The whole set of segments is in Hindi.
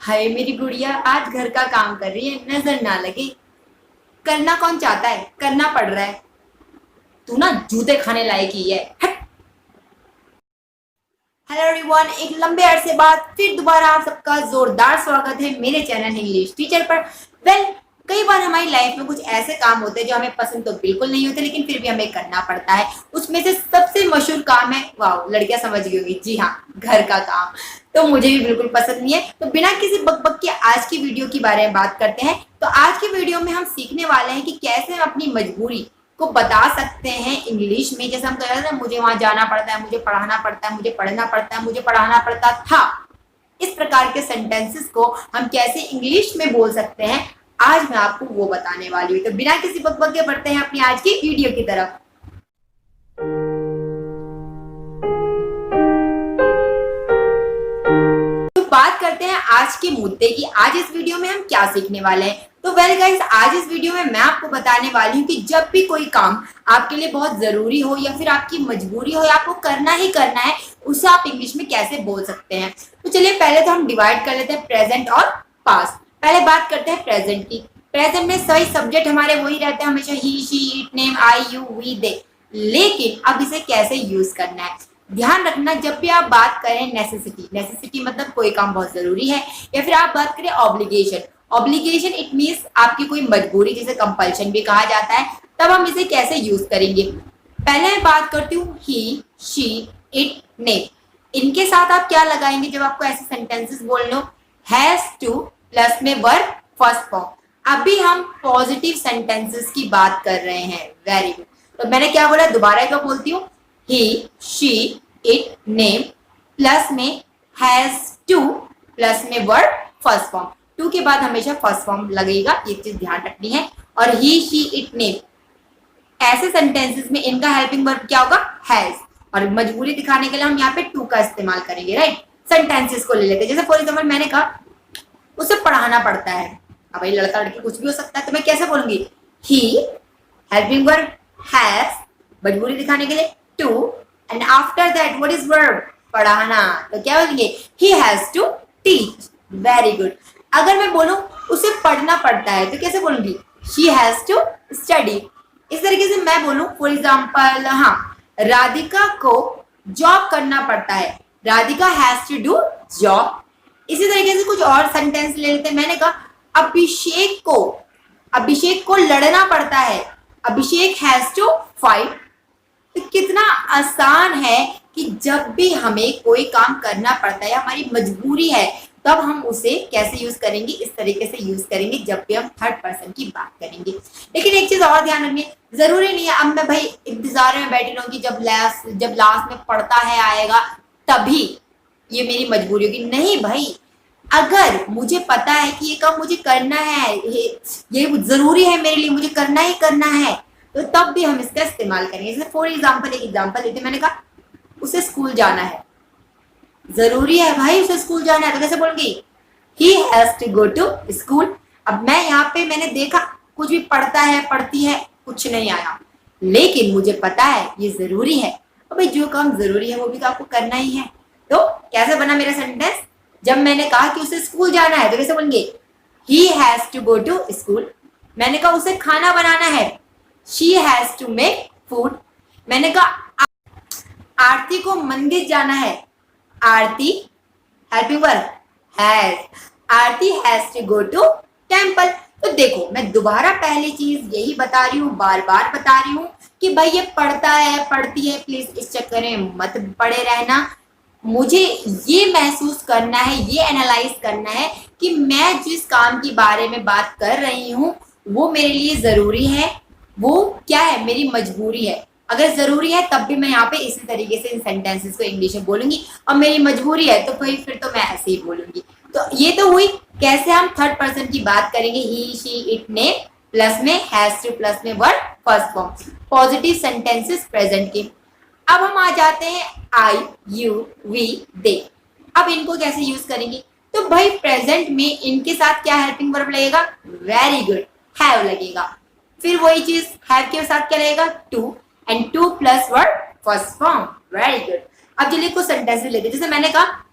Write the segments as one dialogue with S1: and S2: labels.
S1: हाय मेरी गुड़िया आज घर का काम कर रही है, नजर ना लगे। करना कौन चाहता है, करना पड़ रहा है। तू ना जूते खाने लायक ही है, हट। हेलो एवरीवन, एक लंबे अरसे बाद फिर दोबारा आप सबका जोरदार स्वागत है मेरे चैनल इंग्लिश टीचर पर। वेल, कई बार हमारी लाइफ में कुछ ऐसे काम होते हैं जो हमें पसंद तो बिल्कुल नहीं होते, लेकिन फिर भी हमें करना पड़ता है। उसमें से सबसे मशहूर काम है, वाह लड़कियां समझ गई होगी, जी हाँ, घर का काम। तो मुझे भी बिल्कुल पसंद नहीं है। तो बिना किसी बकबक के आज की वीडियो के बारे में बात करते हैं। तो आज की वीडियो में हम सीखने वाले हैं कि कैसे हम अपनी मजबूरी को बता सकते हैं इंग्लिश में। जैसे हम कह रहे हैं, मुझे वहां जाना पड़ता है, मुझे पढ़ाना पड़ता है, मुझे पढ़ना पड़ता है, मुझे पढ़ाना पड़ता था। इस प्रकार के सेंटेंसेस को हम कैसे इंग्लिश में बोल सकते हैं, आज मैं आपको वो बताने वाली हूँ। तो बिना किसी बकबक के बढ़ते हैं अपनी आज की वीडियो की तरफ। तो बात करते हैं आज के मुद्दे की। आज इस वीडियो में हम क्या सीखने वाले हैं। तो वेल गाइस, आज इस वीडियो में मैं आपको बताने वाली हूँ कि जब भी कोई काम आपके लिए बहुत जरूरी हो या फिर आपकी मजबूरी हो या आपको करना ही करना है, उसे आप इंग्लिश में कैसे बोल सकते हैं। तो चलिए पहले तो हम डिवाइड कर लेते हैं प्रेजेंट और पास्ट। पहले बात करते हैं प्रेजेंट की। प्रेजेंट में सही सब्जेक्ट हमारे वही रहते हैं हमेशा, he she it name I you we they. लेकिन अब इसे कैसे यूज करना है, ध्यान रखना। जब भी आप बात करें नेसेसिटी, नेसेसिटी मतलब कोई काम बहुत जरूरी है, या फिर आप बात करें ऑब्लिगेशन, ऑब्लिगेशन इट मीन्स आपकी कोई मजबूरी, जिसे कंपल्शन भी कहा जाता है, तब हम इसे कैसे यूज करेंगे। पहले मैं बात करती हूँ ही शी इट नेम। इनके साथ आप क्या लगाएंगे जब आपको ऐसे सेंटेंसेस बोलने हो, हैज टू प्लस में वर्ब फर्स्ट फॉर्म। अभी हम पॉजिटिव सेंटेंसेस की बात कर रहे हैं, वेरी गुड। तो मैंने क्या बोला, दोबारा एक बार बोलती हूँ, he she it name plus में हैज टू प्लस में वर्ब फर्स्ट फॉर्म। टू के बाद हमेशा फर्स्ट फॉर्म लगेगा, ये चीज ध्यान रखनी है। और he she it name ऐसे सेंटेंसेस में इनका हेल्पिंग वर्ब क्या होगा, हैज। और मजबूरी दिखाने के लिए हम यहाँ पे टू का इस्तेमाल करेंगे, राइट। सेंटेंसेस को ले लेते हैं। जैसे फॉर एग्जाम्पल मैंने कहा उसे पढ़ाना पड़ता है। अब भाई लड़का लड़की कुछ भी हो सकता है, तो मैं कैसे बोलूंगी, ही हेल्पिंग वर्ब हैज, मजबूरी दिखाने के लिए to, and after that what is verb, पढ़ाना। तो क्या बोलेंगे, he has to teach. Very good. अगर मैं बोलूं उसे पढ़ना पड़ता है, तो कैसे बोलूंगी, शी हैज टू स्टडी। इस तरीके से मैं बोलूं फॉर एग्जाम्पल, हाँ, राधिका को जॉब करना पड़ता है, Radhika has to do job. इसी तरीके से कुछ और सेंटेंस ले लेते हैं। मैंने कहा अभिषेक को लड़ना पड़ता है, अभिषेक हैज टू फाइट। तो कितना आसान है कि जब भी हमें कोई काम करना पड़ता है, हमारी मजबूरी है, तब हम उसे कैसे यूज करेंगे, इस तरीके से यूज करेंगे जब भी हम थर्ड पर्सन की बात करेंगे। लेकिन एक चीज और ध्यान रखनी, जरूरी नहीं है अब मैं भाई इंतजार में बैठी रहूंगी जब लास्ट में पढ़ता है आएगा तभी ये मेरी मजबूरी होगी। नहीं भाई, अगर मुझे पता है कि ये काम मुझे करना है, ये जरूरी है मेरे लिए, मुझे करना ही करना है, तो तब भी हम इसका इस्तेमाल करेंगे। जैसे फॉर एग्जाम्पल एक एग्जाम्पल लेते, मैंने कहा उसे स्कूल जाना है, जरूरी है भाई उसे स्कूल जाना है, तो कैसे बोलूंगी, he has to go to school. अब मैं यहाँ पे मैंने देखा कुछ भी पढ़ता है पढ़ती है, कुछ नहीं आया, लेकिन मुझे पता है ये जरूरी है। और भाई जो काम जरूरी है वो भी तो आपको करना ही है। तो कैसे बना मेरा सेंटेंस, जब मैंने कहा कि उसे स्कूल जाना है, तो कैसे बोलेंगे, he has to go to school. मैंने कहा उसे खाना बनाना है, she has to make food. मैंने कहा आरती को मंदिर जाना है, Aarti helping verb has, Aarti has to go to temple. तो देखो मैं दोबारा पहली चीज यही बता रही हूँ, बार बार बता रही हूँ कि भाई ये पढ़ता है पढ़ती है, प्लीज इस चक्कर में मत पड़े रहना। मुझे ये महसूस करना है, ये एनालाइज करना है कि मैं जिस काम के बारे में बात कर रही हूँ वो मेरे लिए जरूरी है, वो क्या है, मेरी मजबूरी है। अगर जरूरी है तब भी मैं यहाँ पे इसी तरीके से इन सेंटेंसेस को इंग्लिश में बोलूंगी, और मेरी मजबूरी है तो फिर तो मैं ऐसे ही बोलूंगी। तो ये तो हुई कैसे हम थर्ड पर्सन की बात करेंगे, ही शी इट ने प्लस में हैज टू प्लस में verb first form, positive sentences present के। अब हम आ जाते हैं आई यू वी दे। अब इनको कैसे यूज करेंगे, तो भाई प्रेजेंट में इनके साथ क्या हेल्पिंग वर्ब लगेगा, वेरी गुड, हैव लगेगा। फिर वही चीज हैव के साथ क्या लगेगा, to, and to plus verb first form, very good. अब चलिए कुछ सेंटेंसेस लेते हैं। जैसे मैंने कहा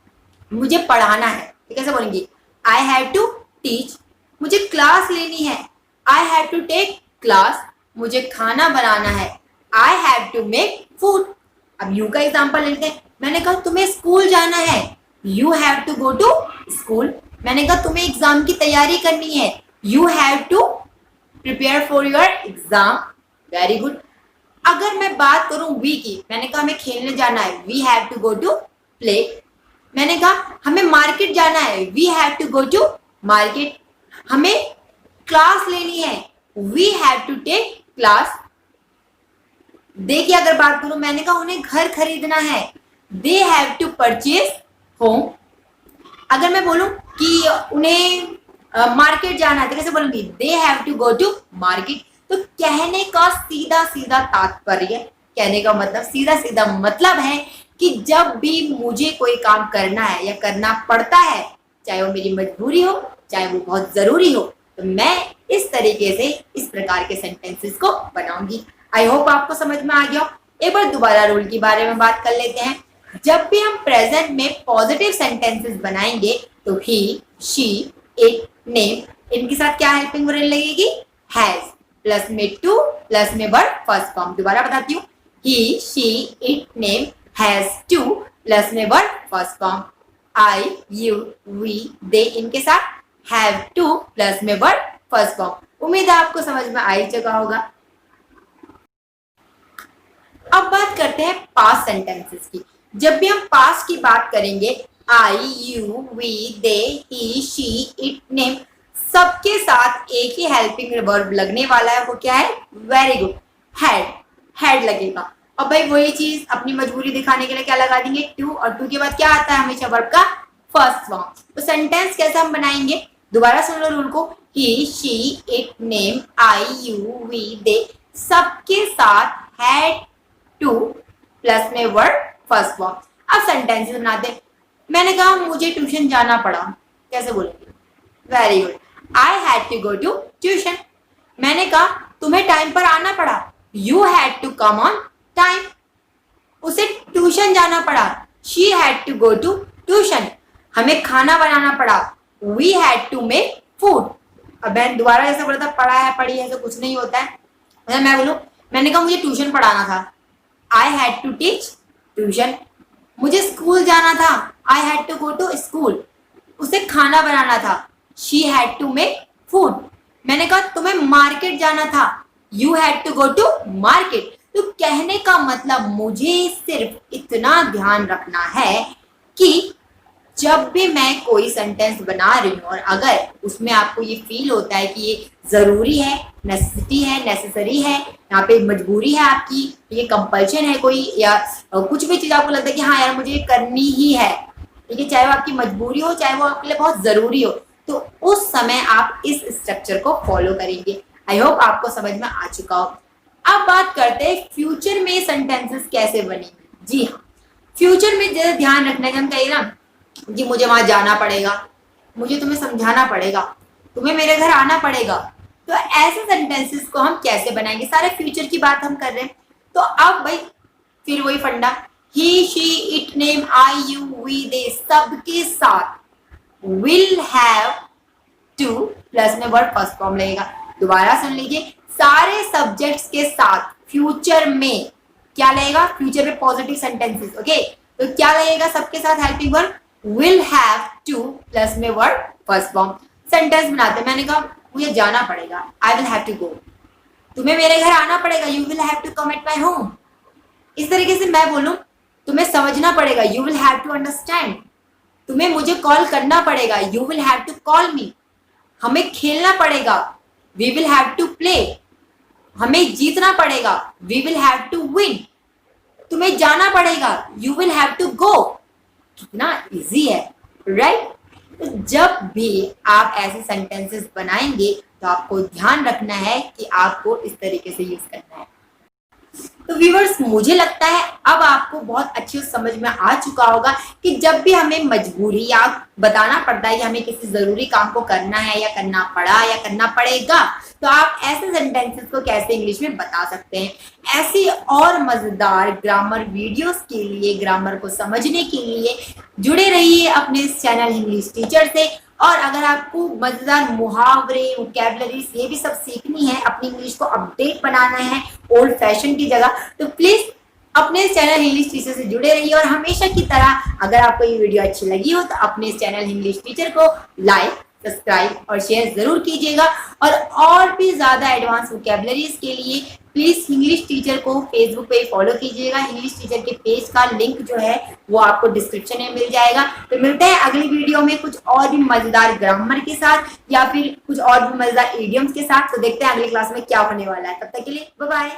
S1: मुझे पढ़ाना है, तो कैसे बोलेंगे, आई हैव टू टीच, मुझे क्लास लेनी है। I have to take class, मुझे खाना बनाना है। I have to make food. अब यू का एग्जाम्पल लेते हैं। मैंने कहा तुम्हें स्कूल जाना है, you have to go to school. मैंने कहा तुम्हें एग्जाम की तैयारी करनी है, you have to prepare for your exam. Very good. अगर मैं बात करूं वी की, मैंने कहा हमें खेलने जाना है, we have to go to play. मैंने कहा हमें मार्केट जाना है, we have to go to market. हमें क्लास लेनी है, we have to take class. देखिए अगर बात करूं, मैंने कहा उन्हें घर खरीदना है, they have to purchase home. अगर मैं बोलूं कि उन्हें मार्केट जाना है तो कैसे बोलूंगी, they have to go to market. तो कहने का सीधा सीधा तात्पर्य, कहने का मतलब सीधा सीधा मतलब है कि जब भी मुझे कोई काम करना है या करना पड़ता है, चाहे वो मेरी मजबूरी हो, चाहे वो बहुत जरूरी हो, तो मैं इस तरीके से इस प्रकार के सेंटेंसेस को बनाऊंगी। आई होप आपको समझ में आ गया। एक बार दोबारा रूल के बारे में बात कर लेते हैं। जब भी हम प्रेजेंट में पॉजिटिव सेंटेंसेस बनाएंगे तो ही, शी, इट, नेम, इनके साथ क्या हेल्पिंग वर्ड लगेगी, हैज, प्लस में टू, प्लस में वर्ब फर्स्ट फॉर्म। दोबारा बताती हूँ, he, she, it, name, has to, plus में verb first form. I, you, we, they, इनके साथ हैव टू, प्लस में वर्ब फर्स्ट फॉर्म। उम्मीद है आपको समझ में आ ही चुका होगा। अब बात करते हैं पास्ट सेंटेंसेस की। जब भी हम पास्ट की बात करेंगे, I, you, we, they, he, she, it, name, सबके साथ एक ही हेल्पिंग वर्ब लगने वाला है। वो क्या है, वेरी गुड, हैड, हैड लगेगा। और भाई वही चीज अपनी मजबूरी दिखाने के लिए क्या लगा देंगे, टू, और टू के बाद क्या आता है हमेशा वर्ब का फर्स्ट फॉर्म। तो सेंटेंस कैसे हम बनाएंगे, दोबारा सुन लो रूल को, he, she, it, name, I, you, we, they, सबके साथ हैड टू, प्लस में वर्ब फर्स्ट फॉर्म। अब सेंटेंसेस बनाते हैं। मैंने कहा मुझे ट्यूशन जाना पड़ा, कैसे बोलेंगे, very good, I had to go to tuition. मैंने कहा तुम्हें टाइम पर आना पड़ा, you had to come on time. उसे ट्यूशन जाना पड़ा, she had to go to tuition. हमें खाना बनाना पड़ा, we had to make food. अब मैं दोबारा ऐसा बोला था, पढ़ा है पढ़ी है, ऐसा कुछ नहीं होता है। मैं बोलूं, मैंने कहा मुझे ट्यूशन पढ़ाना था, I had to teach tuition. मुझे स्कूल जाना था, I had to go to school. उसे खाना बनाना था, she had to make food. मैंने कहा तुम्हें मार्केट जाना था, you had to go to market. तो कहने का मतलब मुझे सिर्फ इतना ध्यान रखना है कि जब भी मैं कोई सेंटेंस बना रही हूँ और अगर उसमें आपको ये फील होता है कि ये जरूरी है, नेसेसिटी है, नेसेसरी है, यहाँ पे मजबूरी है आपकी, ये कंपल्शन है कोई, या कुछ भी चीज आपको लगता है कि हाँ यार मुझे ये करनी ही है, ठीक है, चाहे वो आपकी मजबूरी हो, चाहे वो आपके लिए बहुत जरूरी हो, तो उस समय आप इस स्ट्रक्चर को फॉलो करेंगे। आई होप आपको समझ में आ चुका हो। अब बात करते हैं फ्यूचर में सेंटेंसेस कैसे बनेंगे। जी हाँ, फ्यूचर में जरा ध्यान रखना है, हम कहिए ना कि मुझे वहां जाना पड़ेगा, मुझे तुम्हें समझाना पड़ेगा, तुम्हें मेरे घर आना पड़ेगा, तो ऐसे सेंटेंसेस को हम कैसे बनाएंगे, सारे फ्यूचर की बात हम कर रहे हैं। तो अब भाई फिर वही फंडा, he, she, it, name, I, you, we, they, सबके साथ विल हैव टू, प्लस में वर्ब फर्स्ट फॉर्म लगेगा। दोबारा सुन लीजिए, सारे सब्जेक्ट्स के साथ फ्यूचर में क्या लगेगा, फ्यूचर में पॉजिटिव सेंटेंसेस, ओके, तो क्या लगेगा सबके साथ helping verb, will have to, plus में वर्ब फर्स्ट फॉर्म। सेंटेंस बनाते हैं। मैंने कहा मुझे जाना पड़ेगा, I will have to go। तुम्हें मेरे घर आना पड़ेगा, you will have to come at my home। इस तरीके से मैं बोलूं, तुम्हें समझना पड़ेगा, you will have to understand। तुम्हें मुझे कॉल करना पड़ेगा, you will have to call me। हमें खेलना पड़ेगा, we will have to play। हमें जीतना पड़ेगा, we will have to win। तुम्हें जाना पड़ेगा, you will have to go। कितना इजी है, राइट? तो जब भी आप ऐसे सेंटेंसेस बनाएंगे तो आपको ध्यान रखना है कि आपको इस तरीके से यूज करना है। तो व्यूअर्स, मुझे लगता है अब आपको बहुत अच्छी समझ में आ चुका होगा कि जब भी हमें मजबूरी या बताना पड़ता है कि हमें किसी जरूरी काम को करना है या करना पड़ा या करना पड़ेगा, तो आप ऐसे सेंटेंसेस को कैसे इंग्लिश में बता सकते हैं। ऐसी और मजेदार ग्रामर वीडियोस के लिए, ग्रामर को समझने के लिए जुड़े रहिए अपने इस चैनल इंग्लिश टीचर से। और अगर आपको मजेदार मुहावरे, वोकैबुलरीज ये भी सब सीखनी है, अपनी इंग्लिश को अपडेट बनाना है ओल्ड फैशन की जगह, तो प्लीज अपने इस चैनल इंग्लिश टीचर से जुड़े रहिए। और हमेशा की तरह अगर आपको ये वीडियो अच्छी लगी हो तो अपने इस चैनल इंग्लिश टीचर को लाइक, सब्सक्राइब और शेयर जरूर कीजिएगा। और भी ज्यादा एडवांस वोकैबुलरीज के लिए प्लीज इंग्लिश टीचर को फेसबुक पे फॉलो कीजिएगा। इंग्लिश टीचर के पेज का लिंक जो है वो आपको डिस्क्रिप्शन में मिल जाएगा। तो मिलते हैं अगली वीडियो में कुछ और भी मजेदार ग्रामर के साथ या फिर कुछ और भी मजेदार इडियम्स के साथ। तो देखते हैं अगली क्लास में क्या होने वाला है। तब तक के लिए बाय बाय।